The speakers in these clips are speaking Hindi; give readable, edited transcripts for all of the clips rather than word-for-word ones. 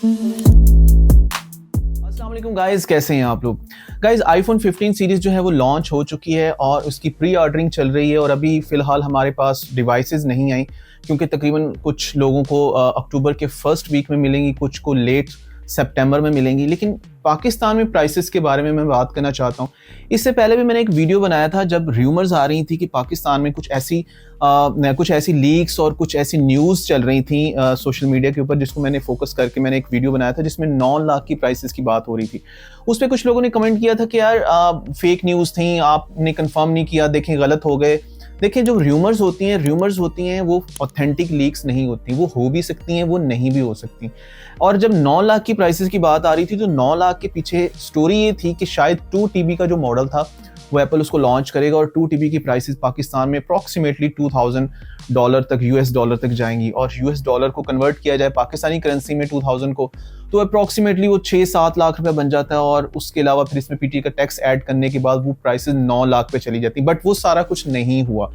अस्सलाम वालेकुम गाइस, कैसे हैं आप लोग। गाइस, आईफोन 15 सीरीज जो है वो लॉन्च हो चुकी है और उसकी प्री ऑर्डरिंग चल रही है और अभी फ़िलहाल हमारे पास डिवाइसेस नहीं आई, क्योंकि तकरीबन कुछ लोगों को अक्टूबर के फर्स्ट वीक में मिलेंगी, कुछ को लेट सितंबर में मिलेंगी। लेकिन पाकिस्तान में प्राइसेस के बारे में मैं बात करना चाहता हूँ। इससे पहले भी मैंने एक वीडियो बनाया था जब र्यूमर्स आ रही थी कि पाकिस्तान में कुछ ऐसी लीक्स और कुछ ऐसी न्यूज़ चल रही थी सोशल मीडिया के ऊपर, जिसको मैंने फोकस करके मैंने एक वीडियो बनाया था जिसमें 9 लाख की प्राइसेस की बात हो रही थी। उस पे कुछ लोगों ने कमेंट किया था कि यार फेक न्यूज़ थी, आपने कंफर्म नहीं किया, देखें गलत हो गए। देखिए, जो र्यूमर्स होती हैं वो ऑथेंटिक लीक्स नहीं होती, वो हो भी सकती हैं, वो नहीं भी हो सकती। और जब 9 लाख की प्राइसेस की बात आ रही थी तो 9 लाख के पीछे स्टोरी ये थी कि शायद 2 टीबी का जो मॉडल था वो एप्पल उसको लॉन्च करेगा और 2 टीबी की प्राइसेस पाकिस्तान में अप्रॉक्सीमेटली $2000 तक, यूएस डॉलर तक जाएंगी। और यूएस डॉलर को कन्वर्ट किया जाए पाकिस्तानी करेंसी में 2000 को, तो अप्रॉक्सीमेटली वो 6-7 लाख रुपए बन जाता है। और उसके अलावा फिर इसमें पीटी का टैक्स ऐड करने के बाद वो प्राइसेस 9 लाख पे चली जाती। बट वो सारा कुछ नहीं हुआ।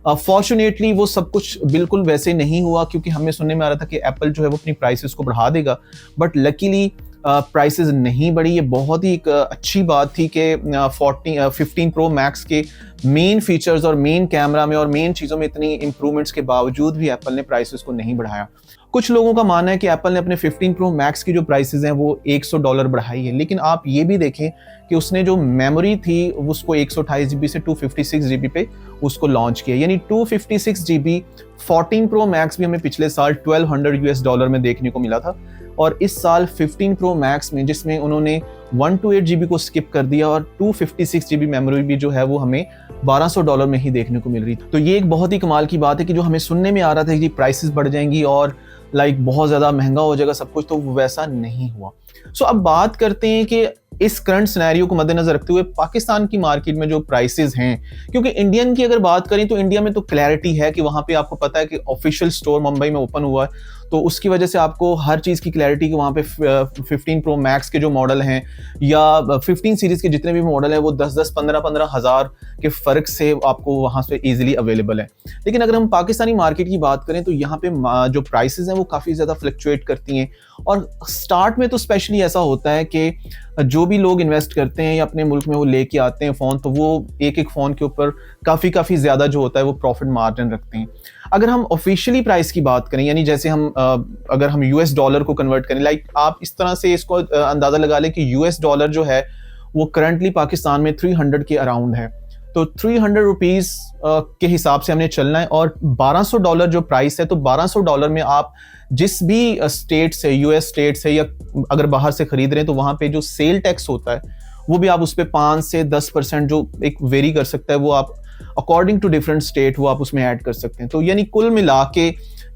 फॉर्चुनेटली वो सब कुछ बिल्कुल वैसे नहीं हुआ, क्योंकि हमें सुनने में आ रहा था कि एप्पल जो है वो अपनी प्राइसेस को बढ़ा देगा, बट लकीली प्राइसेस नहीं बढ़ी। ये बहुत ही एक अच्छी बात थी कि 15 प्रो मैक्स के मेन फीचर्स और मेन कैमरा में और मेन चीज़ों में इतनी इंप्रूवमेंट्स के बावजूद भी एप्पल ने प्राइसेस को नहीं बढ़ाया। कुछ लोगों का मानना है कि एप्पल ने अपने 15 प्रो मैक्स की जो प्राइसेस हैं वो $100 बढ़ाई है, लेकिन आप ये भी देखें कि उसने जो मेमोरी थी उसको 128 GB से 256 GB पे उसको लॉन्च किया। यानी 256 GB 14 प्रो मैक्स भी हमें पिछले साल $1200 में देखने को मिला था, और इस साल 15 प्रो मैक्स में, जिसमें उन्होंने 128 GB को स्किप कर दिया और 256 GB मेमोरी भी जो है वो हमें $1200 में ही देखने को मिल रही थी। तो ये एक बहुत ही कमाल की बात है कि जो हमें सुनने में आ रहा था कि प्राइसेस बढ़ जाएंगी और बहुत ज़्यादा महंगा हो जाएगा सब कुछ, तो वैसा नहीं हुआ। सो अब बात करते हैं कि इस करंट सिनेरियो को मद्देनजर रखते हुए पाकिस्तान की मार्केट में जो प्राइसेस हैं, क्योंकि इंडियन की अगर बात करें तो इंडिया में तो क्लैरिटी है कि वहाँ पे आपको पता है कि ऑफिशियल स्टोर मुंबई में ओपन हुआ है, तो उसकी वजह से आपको हर चीज़ की क्लैरिटी कि वहाँ पे 15 प्रो मैक्स के जो मॉडल हैं या 15 सीरीज़ के जितने भी मॉडल हैं वो 10-10, 15-15 हज़ार के फ़र्क से आपको वहाँ से ईजिली अवेलेबल है। लेकिन अगर हम पाकिस्तानी मार्केट की बात करें तो यहाँ पे जो प्राइसेस हैं वो काफ़ी ज़्यादा फ्लक्चुएट करती हैं। और स्टार्ट में तो स्पेशली ऐसा होता है कि जो भी लोग इन्वेस्ट करते हैं या अपने मुल्क में वो लेके आते हैं फ़ोन, तो वो एक फ़ोन के ऊपर काफ़ी ज़्यादा जो होता है वो प्रॉफिट मार्जिन रखते हैं। अगर हम ऑफिशियली प्राइस की बात करें, यानी जैसे अगर हम यूएस डॉलर को कन्वर्ट करें, आप इस तरह से इसको अंदाज़ा लगा लें कि यूएस डॉलर जो है वो करंटली पाकिस्तान में 300 के अराउंड है। तो 300 रुपीज़ के हिसाब से हमने चलना है, और $1200 जो प्राइस है, तो $1200 में आप जिस भी स्टेट से, यूएस स्टेट से या अगर बाहर से खरीद रहे हैं, तो वहाँ पे जो सेल टैक्स होता है वो भी आप उस पर 5 से 10% जो एक वेरी कर सकता है, वो आप अकॉर्डिंग टू डिफरेंट स्टेट वो आप उसमें ऐड कर सकते हैं। तो यानी कुल मिला के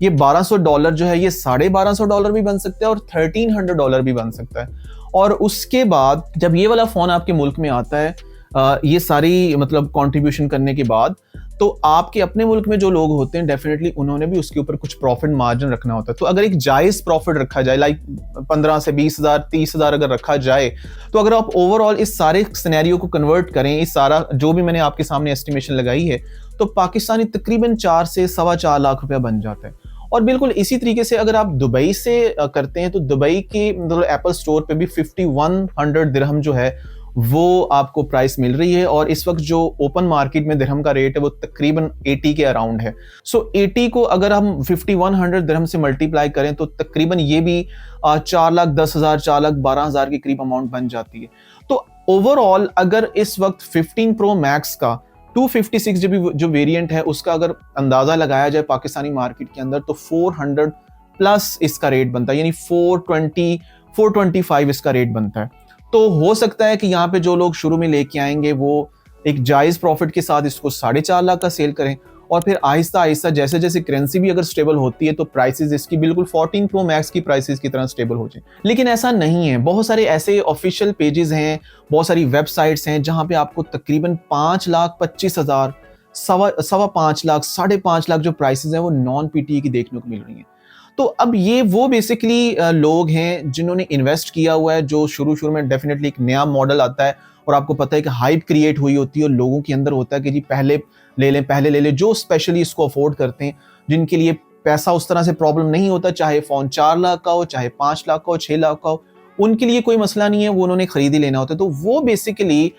ये $1200 जो है ये $1250 भी बन सकता है और $1300 भी बन सकता है। और उसके बाद जब ये वाला फ़ोन आपके मुल्क में आता है, ये सारी कंट्रीब्यूशन करने के बाद, तो आपके अपने मुल्क में जो लोग होते हैं डेफिनेटली उन्होंने भी उसके ऊपर कुछ प्रॉफिट मार्जिन रखना होता है। तो अगर एक जायज़ प्रॉफिट रखा जाए, 15 से 20,000, 30,000 अगर रखा जाए, तो अगर आप ओवरऑल इस सारे सिनेरियो को कन्वर्ट करें, इस सारा जो भी मैंने आपके सामने एस्टिमेशन लगाई है, तो पाकिस्तानी तकरीबन 4 से 4.25 लाख रुपया बन जाता है। और बिल्कुल इसी तरीके से अगर आप दुबई से करते हैं, तो दुबई के एप्पल स्टोर पे भी 5100 दिरहम जो है वो आपको प्राइस मिल रही है, और इस वक्त जो ओपन मार्केट में दिरहम का रेट है वो तकरीबन 80 के अराउंड है। सो 80 को अगर हम 5100 दिरहम से मल्टीप्लाई करें तो तकरीबन ये भी 4,10,000, 4,12,000 के करीब अमाउंट बन जाती है। तो ओवरऑल अगर इस वक्त 15 प्रो मैक्स का 256 GB जो वेरिएंट है उसका अगर अंदाजा लगाया जाए पाकिस्तानी मार्केट के अंदर, तो 400 प्लस इसका रेट बनता है, यानी 420, 425 इसका रेट बनता है। तो हो सकता है कि यहाँ पे जो लोग शुरू में लेके आएंगे वो एक जायज़ प्रॉफिट के साथ इसको 4.5 लाख का सेल करें, और फिर आहिस्ता आहिस्ता जैसे जैसे करेंसी भी अगर स्टेबल होती है तो प्राइसेस इसकी बिल्कुल 14 प्रो मैक्स की प्राइसेस की तरह स्टेबल हो जाए। लेकिन ऐसा नहीं है। बहुत सारे ऐसे ऑफिशियल पेजेस हैं, बहुत सारी वेबसाइट्स हैं जहाँ पे आपको तकरीबन 5,25,000, 5.25 लाख, 5.5 लाख जो प्राइसेस हैं वो नॉन पीटीई की देखने को मिल रही हैं। तो अब ये वो बेसिकली लोग हैं जिन्होंने इन्वेस्ट किया हुआ है, जो शुरू में डेफिनेटली एक नया मॉडल आता है और आपको पता है कि हाइप क्रिएट हुई होती है और लोगों के अंदर होता है कि जी पहले ले लें, जो स्पेशली इसको अफोर्ड करते हैं, जिनके लिए पैसा उस तरह से प्रॉब्लम नहीं होता, चाहे फ़ोन 4 लाख का हो, चाहे 5 लाख का हो, 6 लाख का हो, उनके लिए कोई मसला नहीं है, वो उन्होंने खरीद ही लेना होता है। तो वो बेसिकली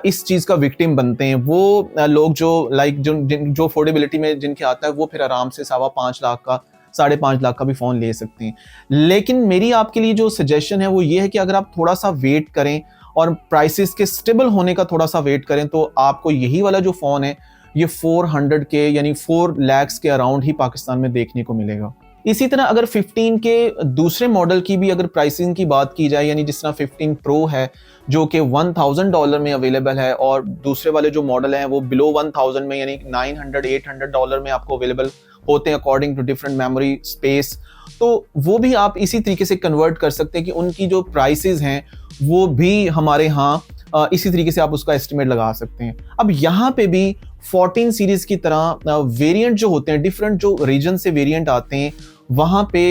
इस चीज़ का विक्टिम बनते हैं। वो लोग जो लाइक जो अफोर्डेबिलिटी में जिनके आता है, वो फिर आराम से 5.25 लाख का, 5.5 लाख का भी फ़ोन ले सकते हैं। लेकिन मेरी आपके लिए जो सजेशन है वो ये है कि अगर आप थोड़ा सा वेट करें और प्राइसेस के स्टेबल होने का थोड़ा सा वेट करें, तो आपको यही वाला जो फ़ोन है ये 400 के यानी 4 lakhs के अराउंड ही पाकिस्तान में देखने को मिलेगा। इसी तरह अगर 15 के दूसरे मॉडल की भी अगर प्राइसिंग की बात की जाए, यानी जिस तरह 15 प्रो है जो कि $1000 में अवेलेबल है, और दूसरे वाले जो मॉडल हैं वो बिलो 1000 में यानी $900-800 में आपको अवेलेबल होते हैं according to different memory space. तो वो भी आप इसी तरीके से कन्वर्ट कर सकते हैं कि उनकी जो प्राइसेस हैं वो भी हमारे यहाँ इसी तरीके से आप उसका एस्टिमेट लगा सकते हैं। अब यहाँ पे भी 14 सीरीज की तरह वेरिएंट जो होते हैं, डिफरेंट जो रीजन से वेरिएंट आते हैं, वहाँ पे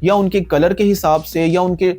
या उनके कलर के हिसाब से या उनके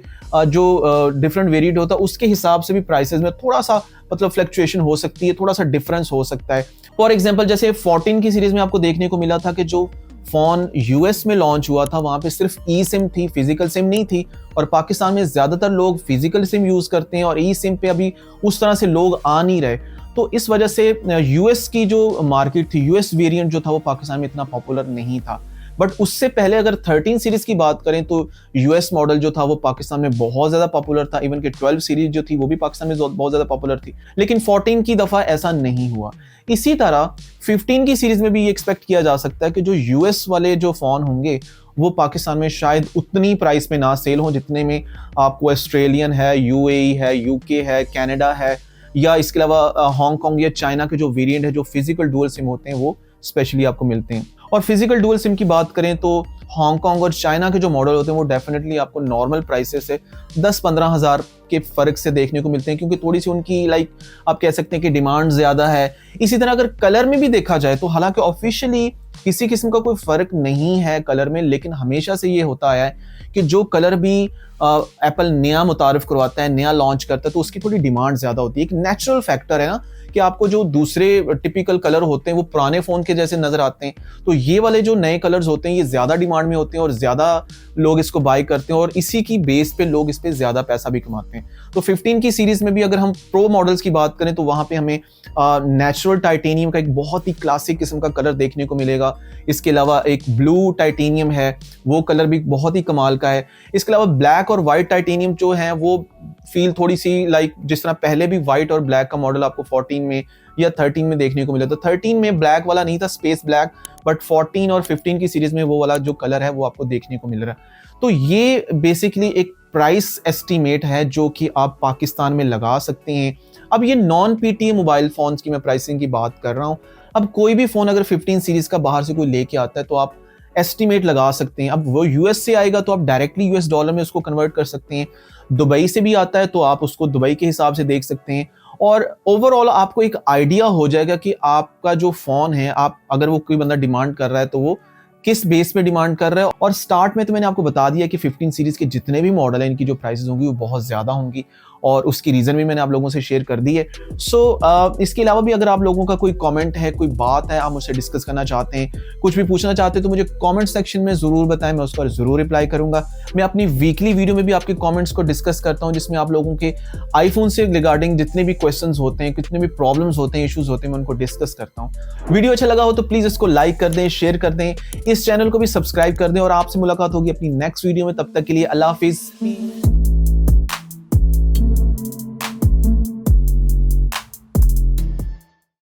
जो डिफरेंट वेरिएंट होता है उसके हिसाब से भी प्राइसेस में थोड़ा सा मतलब फ्लक्चुएशन हो सकती है, थोड़ा सा डिफरेंस हो सकता है। फॉर एग्जांपल जैसे 14 की सीरीज में आपको देखने को मिला था कि जो फोन यूएस में लॉन्च हुआ था वहां पे सिर्फ ई सिम थी, फिजिकल सिम नहीं थी, और पाकिस्तान में ज्यादातर लोग फिजिकल सिम यूज करते हैं और ई सिम पे अभी उस तरह से लोग आ नहीं रहे। तो इस वजह से यूएस की जो मार्केट थी, यूएस वेरिएंट जो था वो पाकिस्तान में इतना पॉपुलर नहीं था। बट उससे पहले अगर 13 सीरीज की बात करें तो यूएस मॉडल जो था वो पाकिस्तान में बहुत ज्यादा पॉपुलर था। इवन कि 12 सीरीज जो थी वो भी पाकिस्तान में बहुत ज्यादा पॉपुलर थी, लेकिन 14 की दफा ऐसा नहीं हुआ। इसी तरह 15 की सीरीज में भी ये एक्सपेक्ट किया जा सकता है कि जो यूएस वाले जो फोन होंगे वो पाकिस्तान में शायद उतनी प्राइस में ना सेल हो जितने में आपको ऑस्ट्रेलियन है, यूएई है, यूके है, कनाडा है, या इसके अलावा हांगकांग या चाइना के जो वेरिएंट है जो फिजिकल डुअल सिम होते हैं वो स्पेशली आपको मिलते हैं। और फिजिकल डुअल सिम की बात करें तो हांगकांग और चाइना के जो मॉडल होते हैं वो डेफिनेटली आपको नॉर्मल प्राइसेस से 10-15 हज़ार के फर्क से देखने को मिलते हैं, क्योंकि थोड़ी सी उनकी लाइक आप कह सकते हैं कि डिमांड ज्यादा है। इसी तरह अगर कलर में भी देखा जाए तो हालांकि ऑफिशियली किसी किस्म का कोई फर्क नहीं है कलर में, लेकिन हमेशा से ये होता है कि जो कलर भी एप्पल नया मुतारिफ करवाता है, नया लॉन्च करता है, तो उसकी थोड़ी डिमांड ज्यादा होती है। एक नेचुरल फैक्टर है ना कि आपको जो दूसरे टिपिकल कलर होते हैं वो पुराने फोन के जैसे नजर आते हैं, तो ये वाले जो नए कलर्स होते हैं ये ज्यादा डिमांड में होते हैं और ज्यादा लोग इसको बाय करते हैं और इसी की बेस पे लोग इस पे ज्यादा पैसा भी कमाते हैं। तो 15 की सीरीज में भी अगर हम प्रो मॉडल्स की बात करें तो वहां पे हमें नेचुरल टाइटेनियम का एक बहुत ही क्लासिक किस्म का कलर देखने को मिलेगा। इसके अलावा एक ब्लू टाइटेनियम है, वो कलर भी बहुत ही कमाल का है। इसके अलावा ब्लैक और व्हाइट टाइटेनियम जो है वो फील थोड़ी सी लाइक जिस तरह पहले भी व्हाइट और ब्लैक का मॉडल आपको 14 में या 13 में देखने को मिला था। 13 में ब्लैक वाला नहीं था, स्पेस ब्लैक, बट 14 और 15 की सीरीज में वो वाला जो कलर है वो आपको देखने को मिल रहा है। तो ये बेसिकली एक प्राइस एस्टीमेट है जो कि आप पाकिस्तान में लगा सकते हैं। अब ये नॉन पीटीए मोबाइल फोन्स की मैं प्राइसिंग की बात कर रहा हूँ। अब कोई भी फोन अगर 15 सीरीज का बाहर से कोई लेके आता है तो आप एस्टिमेट लगा सकते हैं। अब वो यूएस से आएगा तो आप डायरेक्टली यूएस डॉलर में उसको कन्वर्ट कर सकते हैं। दुबई से भी आता है तो आप उसको दुबई के हिसाब से देख सकते हैं और ओवरऑल आपको एक आइडिया हो जाएगा कि आपका जो फोन है, आप अगर वो कोई बंदा डिमांड कर रहा है तो वो किस बेस पे डिमांड कर रहा है। और स्टार्ट में तो मैंने आपको बता दिया कि 15 सीरीज के जितने भी मॉडल हैं इनकी जो प्राइसेस होंगी वो बहुत ज़्यादा होंगी और उसकी रीज़न भी मैंने आप लोगों से शेयर कर दी है। इसके अलावा भी अगर आप लोगों का कोई कमेंट है, कोई बात है आप मुझसे डिस्कस करना चाहते हैं, कुछ भी पूछना चाहते हैं तो मुझे कमेंट सेक्शन में ज़रूर बताएं, मैं उस पर ज़रूर रिप्लाई करूँगा। मैं अपनी वीकली वीडियो में भी आपके कमेंट्स को डिस्कस करता हूँ जिसमें आप लोगों के आईफोन से रिगार्डिंग जितने भी क्वेश्चंस होते हैं, कितने भी प्रॉब्लम्स होते हैं, इश्यूज़ होते हैं, मैं उनको डिस्कस करता हूँ। वीडियो अच्छा लगा हो तो प्लीज़ इसको लाइक कर दें, शेयर कर दें, इस चैनल को भी सब्सक्राइब कर दें और आपसे मुलाकात होगी अपनी नेक्स्ट वीडियो में। तब तक के लिए अल्लाह हाफिज़।